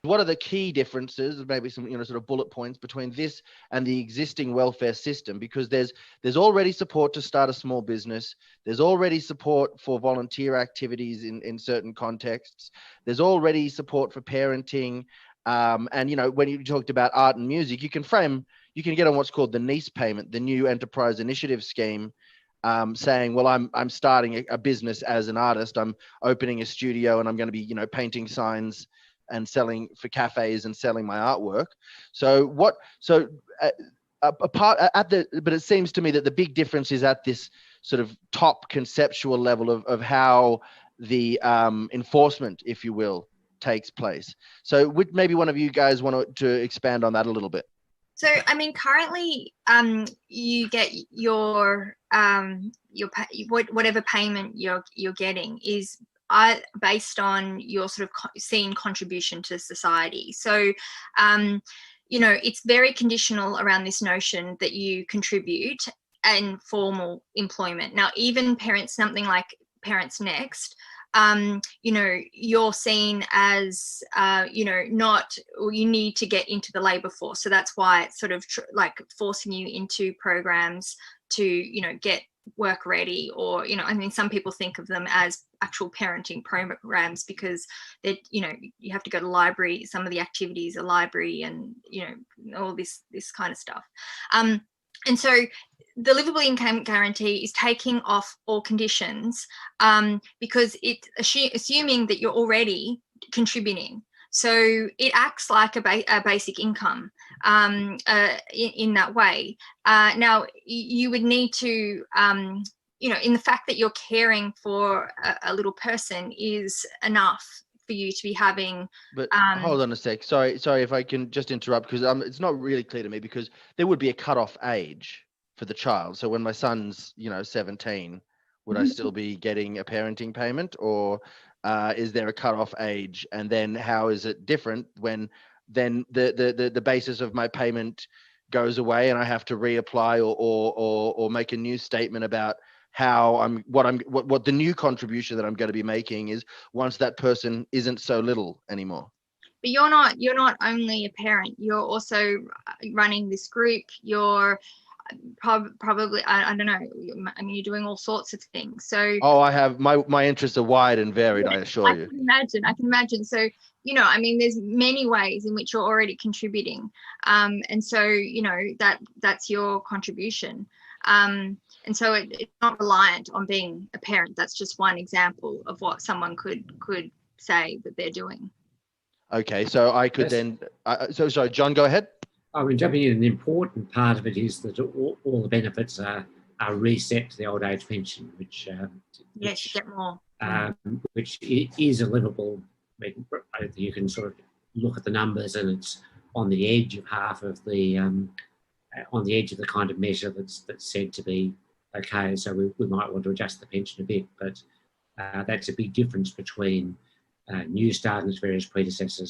what are the key differences, maybe some, sort of bullet points between this and the existing welfare system? Because there's already support to start a small business. There's already support for volunteer activities in certain contexts. There's already support for parenting. And when you talked about art and music, you can get on what's called the NEIS payment, the New Enterprise Initiative Scheme, saying, well, I'm starting a business as an artist. I'm opening a studio and I'm going to be, painting signs and selling for cafes and selling my artwork. But it seems to me that the big difference is at this sort of top conceptual level of how the enforcement, if you will, takes place. So would maybe one of you guys want to expand on that a little bit? So, I mean, currently, you get your whatever payment you're getting is based on your sort of seen contribution to society. So, it's very conditional around this notion that you contribute in formal employment. Now, even something like Parents Next, you're seen as, not, you need to get into the labour force. So that's why it's sort of like forcing you into programs to, get work ready, or, some people think of them as actual parenting programs because that, you have to go to library. Some of the activities are library and, all this kind of stuff. And so the livable income guarantee is taking off all conditions because it's assuming that you're already contributing. So it acts like a basic income in that way. Now, you would need to, in the fact that you're caring for a little person is enough for you to be having. But hold on a sec. Sorry if I can just interrupt, because it's not really clear to me, because there would be a cutoff age for the child. So when my son's, 17, would I still be getting a parenting payment, or is there a cutoff age? And then how is it different when then the basis of my payment goes away and I have to reapply or make a new statement about how what the new contribution that I'm going to be making is once that person isn't so little anymore? But you're not only a parent, you're also running this group. You're probably, I don't know, I mean, you're doing all sorts of things. So I have my interests are wide and varied, I assure you. I can imagine. So, there's many ways in which you're already contributing. And so, that's your contribution. And so it's not reliant on being a parent. That's just one example of what someone could say that they're doing. Okay, so I could then, sorry, John, go ahead. I mean, jumping in, an important part of it is that all the benefits are reset to the old age pension, which yes, you get more. Which is a livable. I mean, you can sort of look at the numbers, and it's on the edge of half of the on the edge of the kind of measure that's said to be okay. So we might want to adjust the pension a bit, but that's a big difference between New Start and its various predecessors